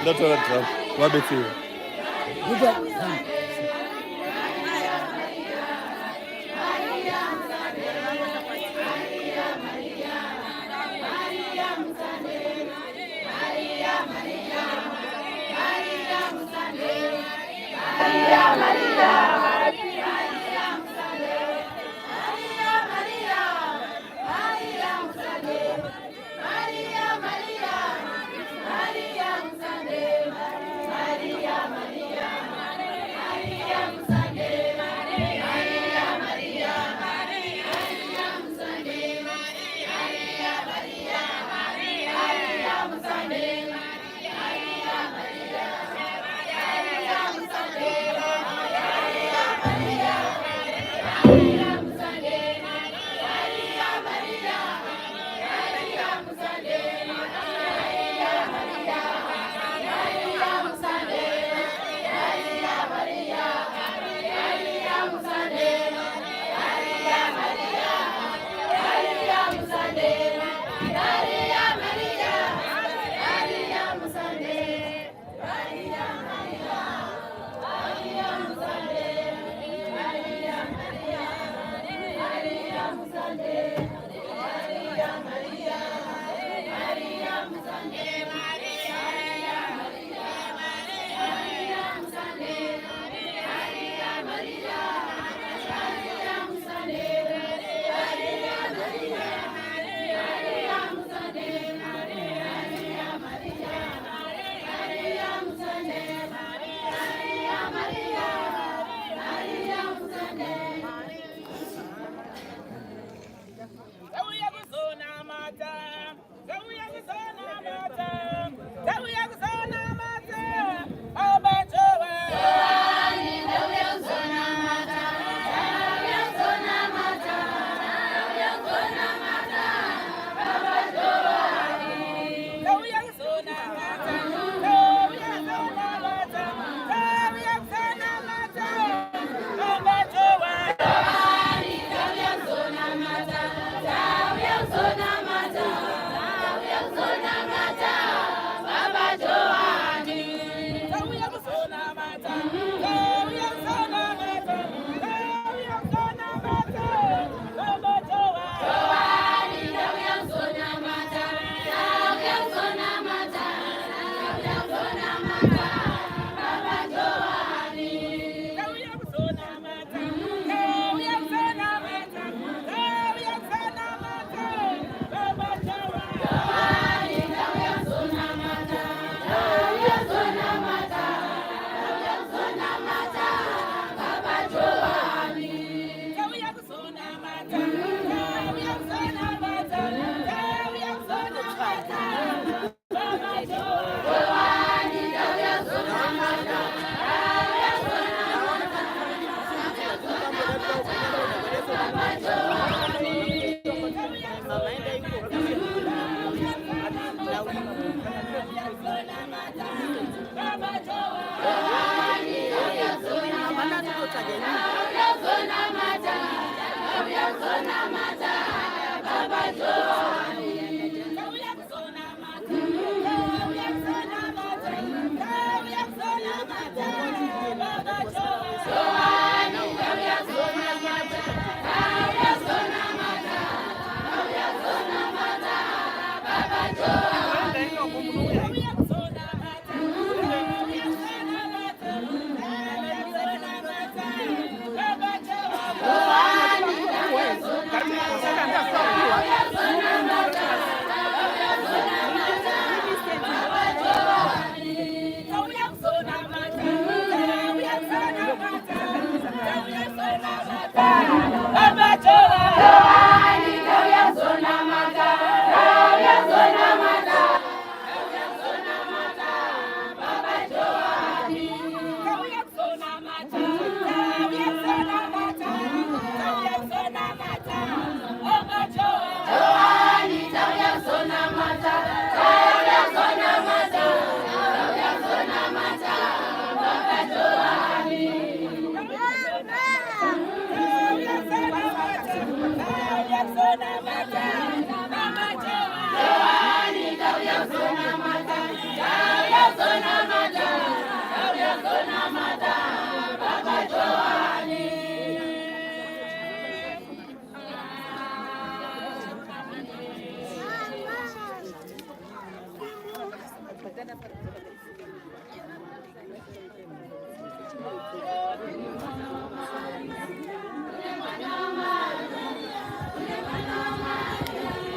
Ndoto wabeti. Johane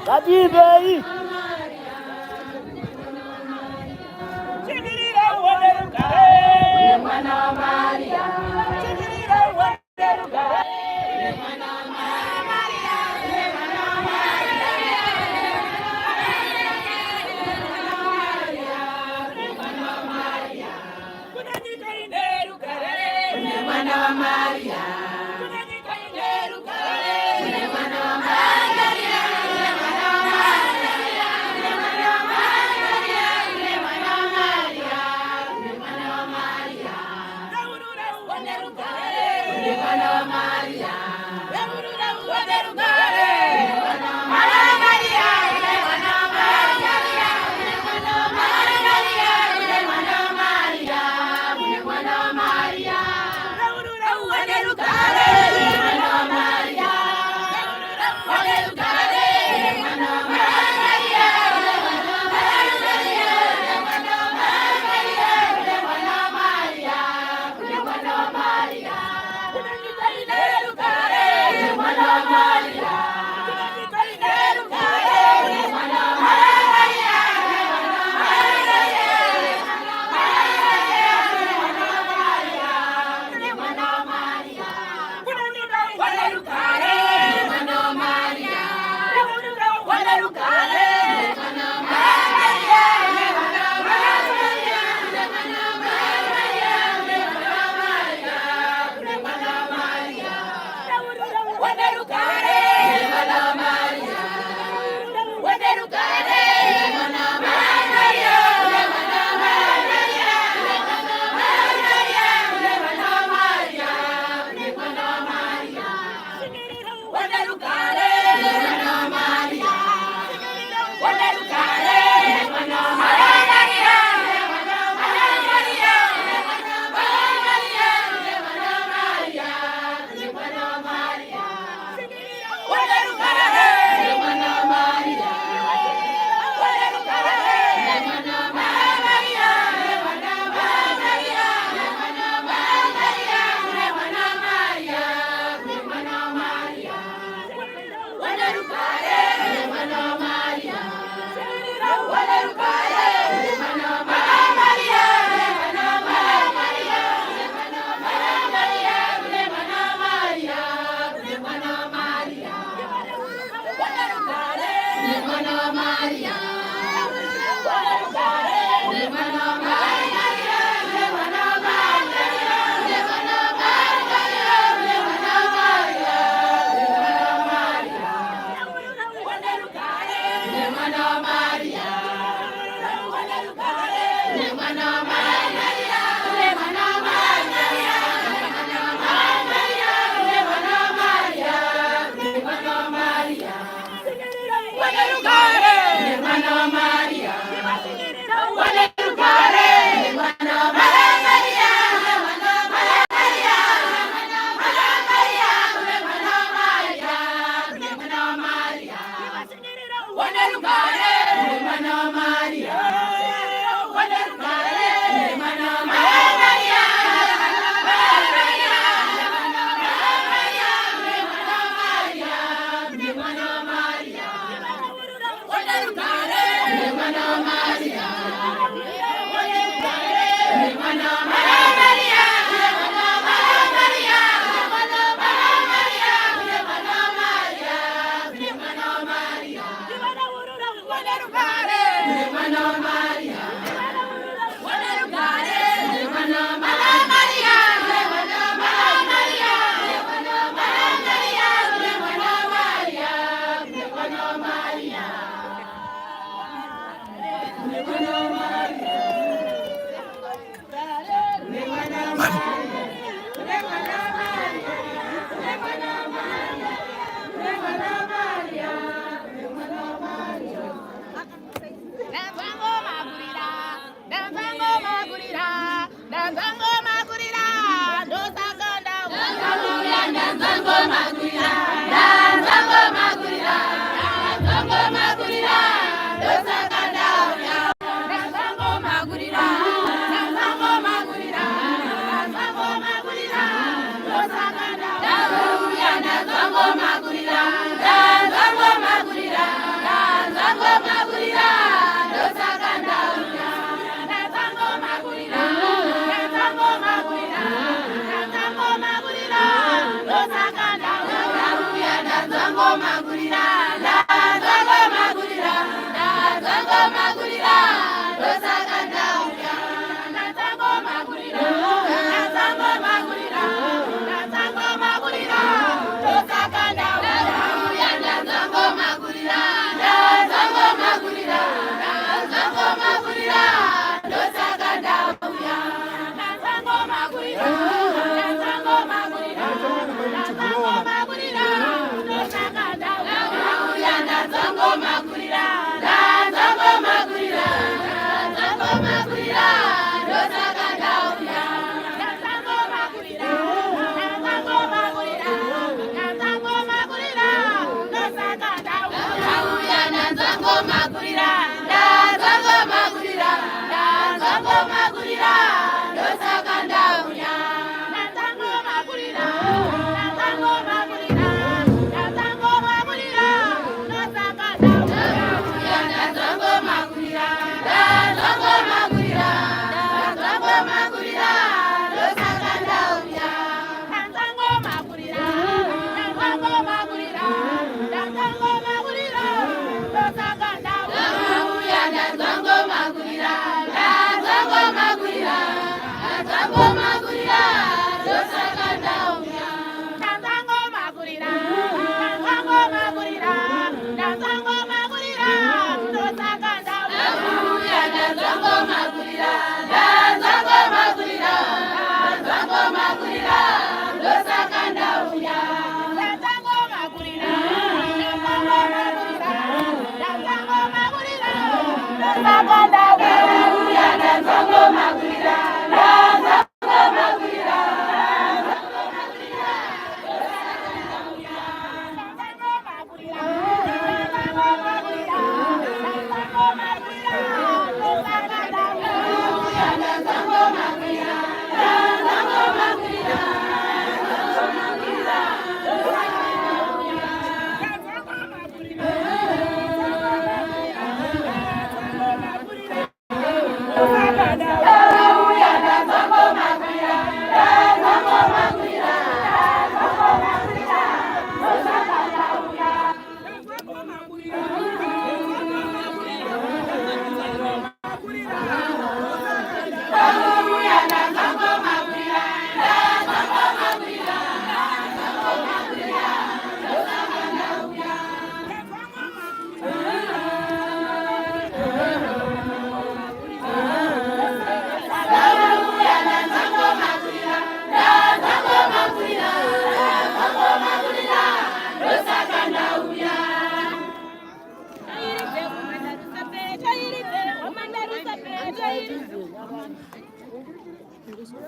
Kadibei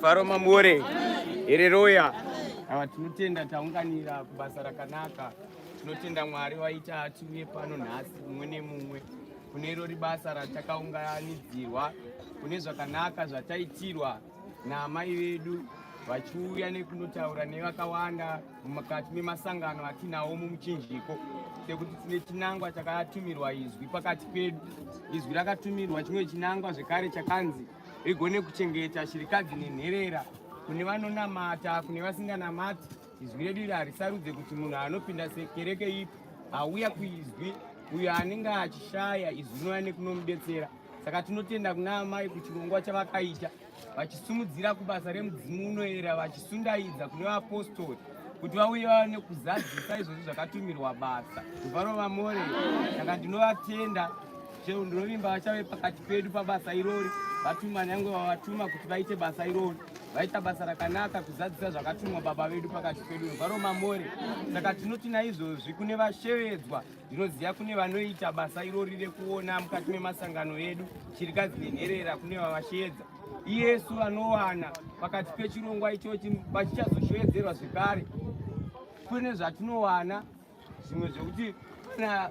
Faro mamore ereroya ava tinotenda taunganira kubasa rakanaka. Tinotenda Mwari waita atuye pano nhasi mumwe nemumwe kune irori basa ratakaunganidzirwa, kune zvakanaka zvataitirwa naamai vedu vachiuya nekunotaura nevakawanda mukati memasangano atinawo mumuchinjiko, sekuti tine chinangwa chakatumirwa izwi pakati pedu. Izwi rakatumirwa chimwe chinangwa zvekare chakanzi rigone kuchengeta chirikadzi nenherera, kune vanonamata, kune vasinganamati. Izwi redu iri harisarudze kuti munhu anopinda sekereke ipi auya kuizwi, uyo anenge achishaya izwi rinouya nekunomudetsera. Saka tinotenda kuna amai kuti chirongwa chavakaita vachisumudzira kubasa remudzimu unoera, vachisundaidza kune vapostori kuti vauye vaone kuzadzisa izvozvi zvakatumirwa basa. Mufaro mamore, saka ndinovatenda ndinovimba vachave pakati pedu pabasa irori. Vatuma nyangwe vavatuma kuti vaite basa irori, vaita basa rakanaka kuzadzisa zvakatumwa baba vedu pakati pedu. Mufaro mamore, saka tinoti naizvozvi kune vashevedzwa, ndinoziva kune vanoita basa irori rekuona mukati memasangano edu chirikadzi nenherera, kune vavashedza. Iyesu anowana pakati pechirongwa ichochi vachichazoshevedzerwa zvekare. Kune zvatinowana zvimwe zvekuti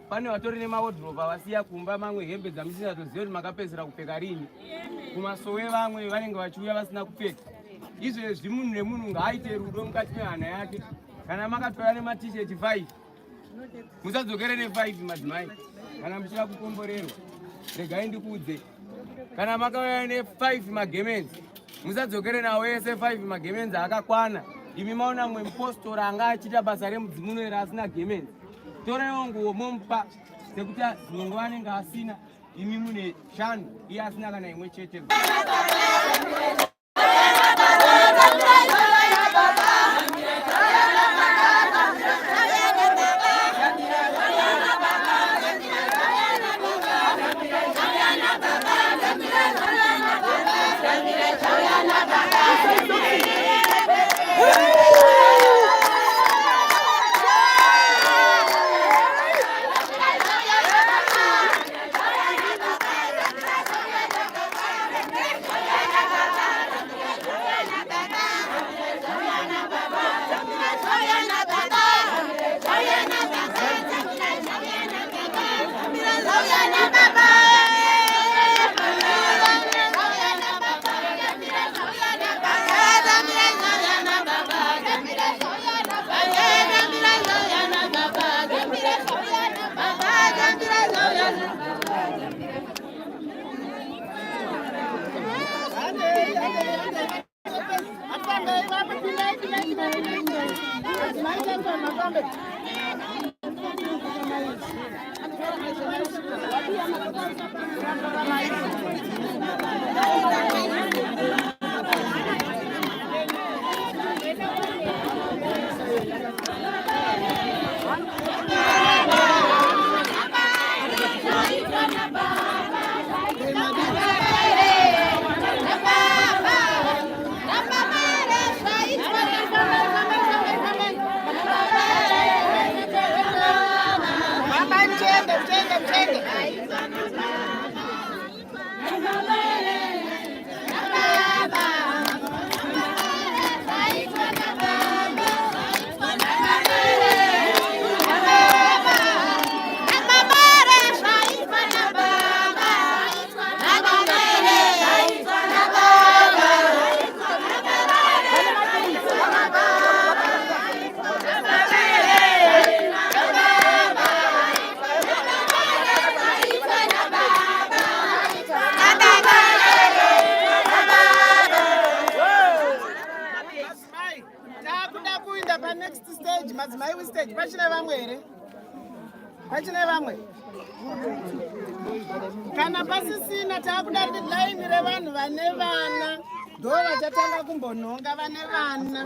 pane vatori nemahodhoroba vasiya kumba mamwe hembe dzamusingatoziva kuti makapedzera kupfeka rini. Kumasowe vamwe vanenge vachiuya vasina kupfeka. Izvezvi munhu nemunhu ngaaite rudo mukati mehana yake. Kana makatora nematisheti 5 musadzokere ne5 madzimai. Kana muchida kukomborerwa regai ndikuudze, kana makauya ne5 magemenzi musadzokere nawo ese 5 magemenzi akakwana. Imi maona mwe mupostora anga achita basa remudzimu unoera asina gemenzi, torewo nguo momupa sekuti zvongo vanenge asina, imi mune 5 iye asina kana imwe chete. stage pachine vamwe here pachine vamwe kana pasisina taakuda line revanhu vane vana ndo vachatanga kumbonhonga vane vana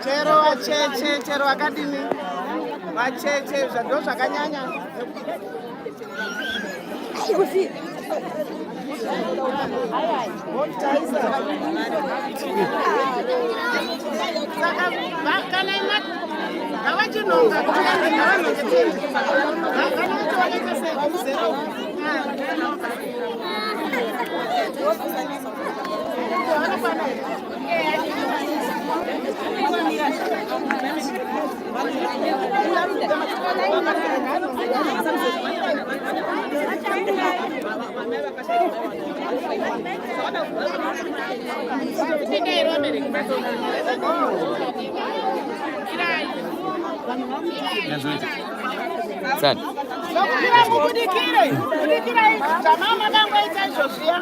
chero vacheche chero vakadini vacheche ndo zvakanyanya ngavachinonga budikire tamama vangoita izvozviya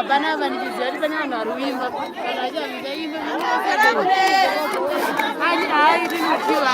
Bana bani bizari bana naruimba kana jambe imba ani ai dinkiwa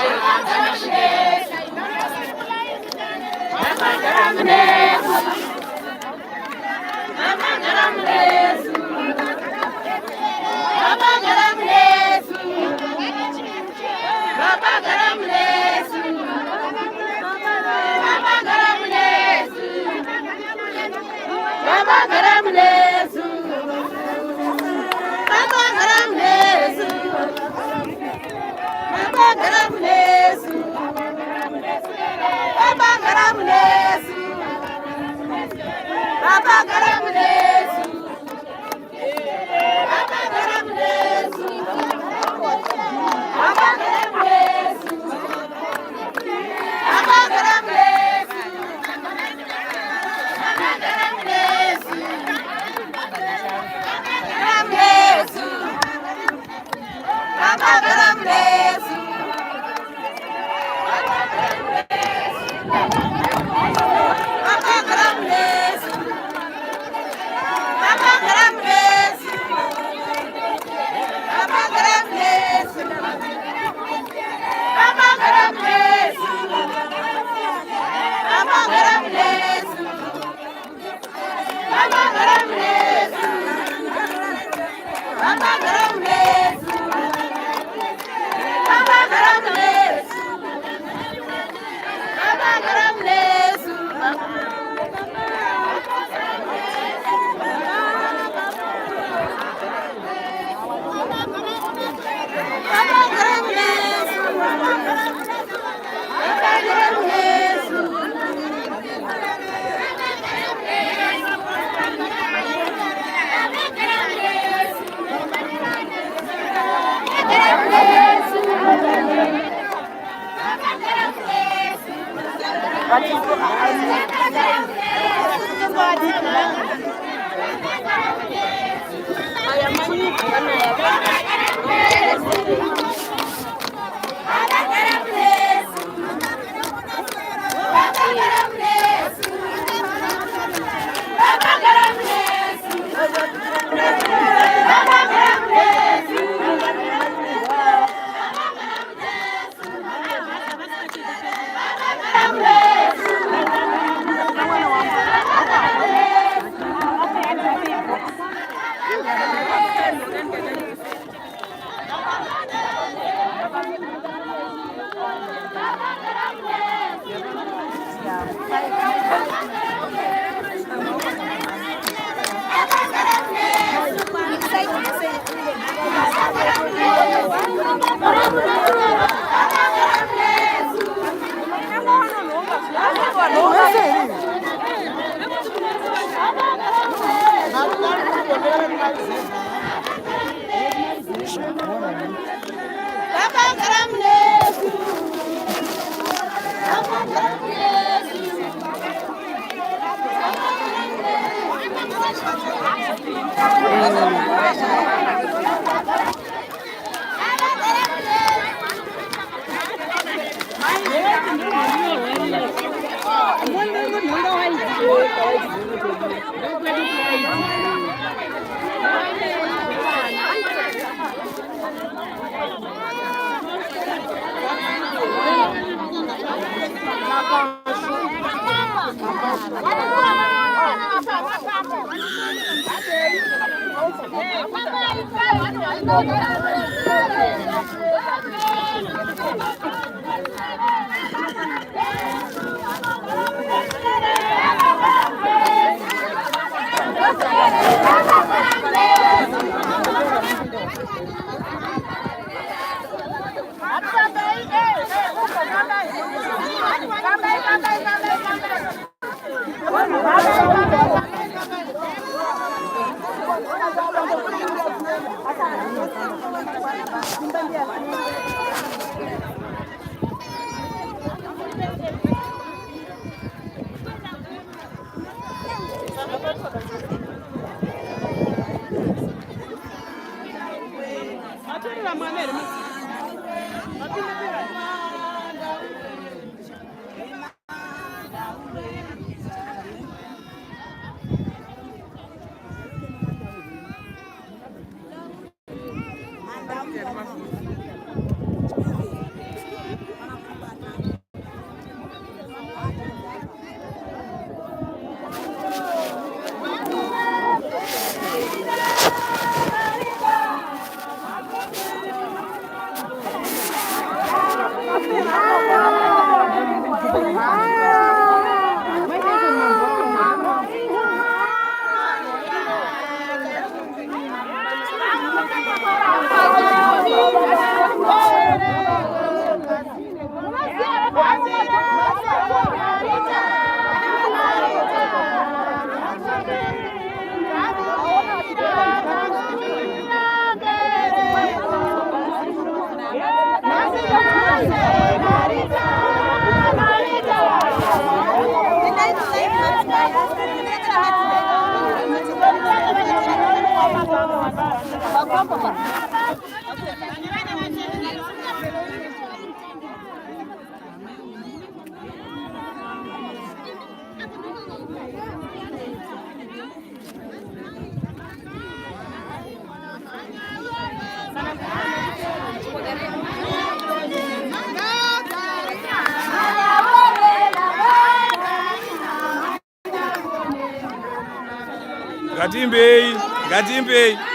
Gatimbei, Gatimbei.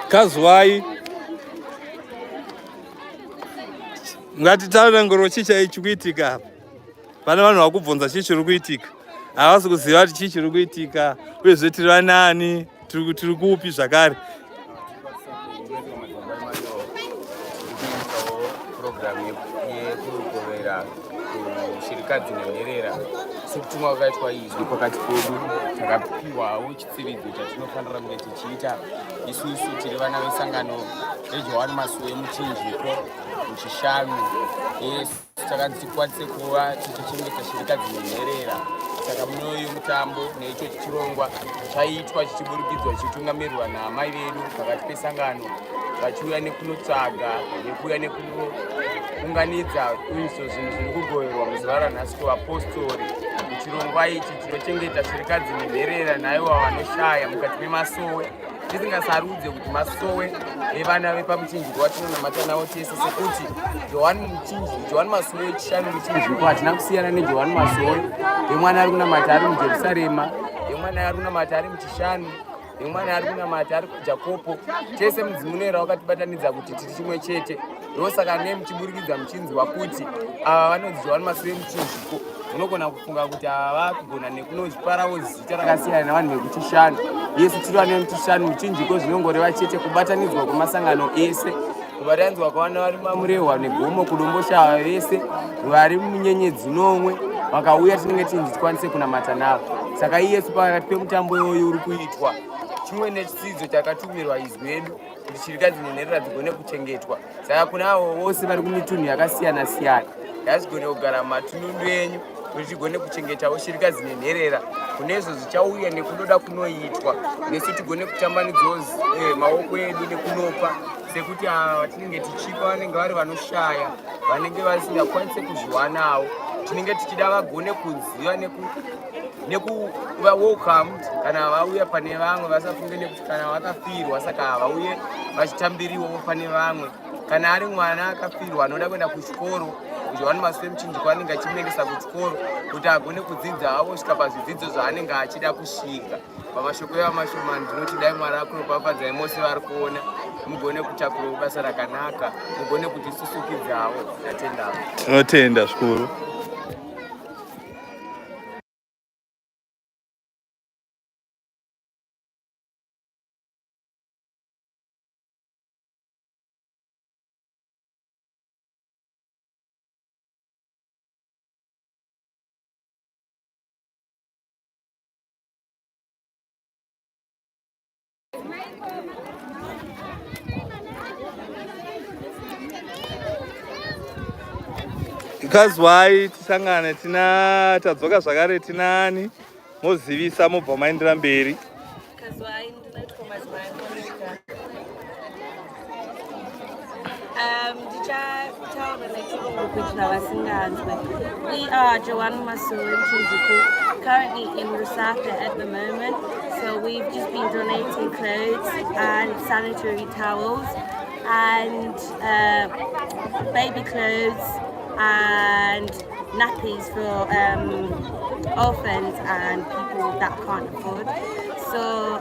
Kazwai ngatitaure ngoro chichai chikuitika. Pane vanhu vakubvunza chii chiri kuitika, havasi kuziva kuti chii chiri kuitika, uyezve tiri vanani, tiri kupi zvakare. Programu yekugovera kushirikadzi nenherera sekutumwa kwakaitwa izvi pakati pedu takapiwawo chitsividzo chatinofanira kunge tichiita isusu tiri vana vesangano reJohane Masowe Muchinjikwa muchishanu. Takanzi tikwanise kuva tichichengeta shirikadzi nenherera. Saka munoyo mutambo neicho chichirongwa chaitwa chichiburikidzwa chichitungamirwa naamai vedu pakati pesangano, vachiuya nekunotsvaga nekuuya nekuunganidza izvo zvinhu zviri kugoverwa muzuva ranhasi kuvapostori. Muchirongwa ichi chinochengeta shirikadzi nenherera naivo vanoshaya mukati meMasowe, tisingasarudze kuti Masowe evana vepamuchinjikwa watinonamata navo tese, sekuti Johane Masowe chishanu Muchinjikwa hatina kusiyana neJohane Masowe yemwana ari kunamata ari muJerusarema, yemwana ari kunamata ari muchishanu, yemwana ari kunamata ari kuJakopo. Tese mudzimunera wakatibatanidza kuti tiri chimwe chete. Ndosaka nemuchiburikidza muchinzwa kuti ava vanonzi Johane Masowe Muchinjikwa, unogona kufunga kuti ava kugona nekunozviparawo zita rakasiyana navanhu vekuchishanu. Yesu tiri vane muchishanu Muchinjikwa zvinongoreva chete kubatanidzwa kwemasangano ese, kubatanidzwa kwavana vari mamurehwa negomo kudombosha vese vari munyenyedzi nomwe vakauya tinenge tinzi tikwanise kunamata navo. Saka Yesu pakati pemutambo iyoyo uri kuitwa, chimwe nechidzidzo chakatumirwa izwi redu kuti shirikadzi nenherera dzigone kuchengetwa. Saka kuna avo vose vari kumitunhu yakasiyana siyana, ngazvigone kugara mumatundu enyu kuti tigone kuchengetawo shirikadzi nenherera kune izvo zvichauya nekunoda kunoitwa, nesu tigone kutambanidzawo maoko edu nekunopa, sekuti ava vatinenge tichipa vanenge vari vanoshaya, vanenge vasingakwanise kuzviwanawo, tinenge tichida vagone kuziva nekuva welcomed kana vauya pane vamwe, vasafunge nekuti kana vakafirwa saka vauye vachitambiriwawo pane vamwe. Kana ari mwana akafirwa anoda kuenda kuchikoro, Johane Masowe Muchinjikwa anenge achimuendesa kuchikoro kuti agone kudzidza avosvika pazvidzidzo zvaanenge achida kusvika. Pamashoko evamashoma ndinoti dai Mwari akuropafadzai mose vari kuona, mugone kutakurawo basa rakanaka, mugone kutisisukidzawo. Ndatendawo. Tinotenda zvikuru. Kazwai tisangane, tadzoka zvakare tinani mozivisa mobva maendera mberi. Kazwai ndinoitwa Masowe Muchinjikwa. Ndichataura nechirungu kuitira vasinganzwe. We are Johane Masowe Muchinjikwa, currently in Rusape at the moment. So we've just been donating clothes and sanitary towels and baby clothes and nappies for orphans and people that can't afford. So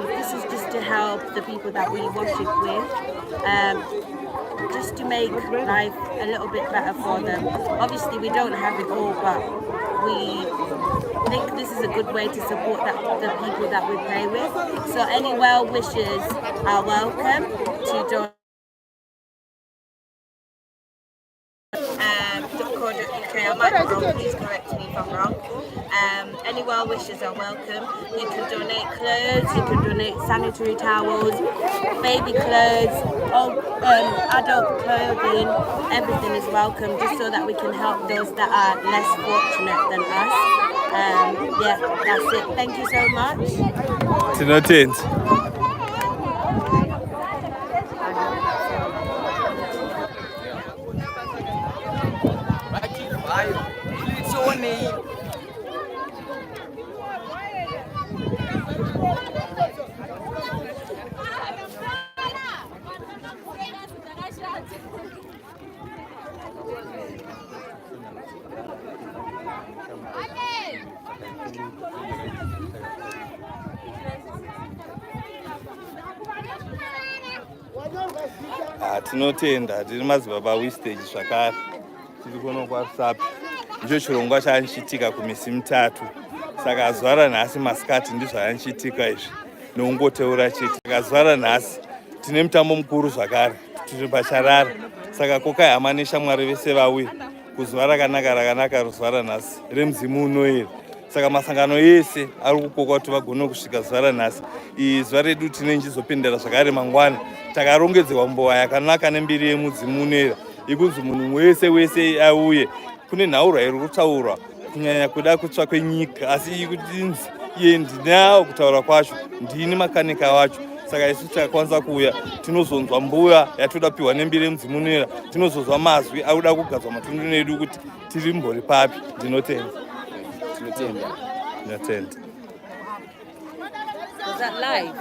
this is just to help the people that we worship with, just to make life a little bit better for them. Obviously we don't have it all, but we think this is a good way to support the people that we pray with. So any well wishes are welcome to donate. I might be wrong, please correct me if I'm wrong. Any well wishes are welcome. You can donate clothes, you can donate sanitary towels, baby clothes, adult clothing, everything is welcome, just so that we can help those that are less fortunate than us. Yeah, that's it. Thank you so much. Tinotenda. tinotenda tiri madzibaba wistage zvakare tiri kuno kwaRusape ndicho chirongwa chaanichitika kumisi mitatu saka zuva ranhasi masikati ndizvo anichitika izvi nokungoteura chete saka zuva ranhasi tine mutambo mukuru zvakare tiri paCharara saka kokai hama neshamwari vese vauye kuzuva rakanaka ruzuva ranhasi remuzimu unoyera saka masangano yese ari kukoka kuti vagone kusvika zuva ranhasi zuva redu tine nchizopendera zvakare mangwana takarongedzerwa mbowa yakanaka nembiri yemudzimu unoyera ikunzi munhu wese auye kune nhaurwa iri kutaurwa kunyanya kuda kutsvakwe nyika asi kutinzi iye ndinawo kutaura kwacho ndini makanika wacho saka isu takakwanisa kuuya tinozonzwa mbuya yatoda piwa nembiri yemudzimu unoyera tinozonzwa mazwi akuda kugadzwa matunduni edu kuti tiri mbori papi. Ndinotenda. Was that live?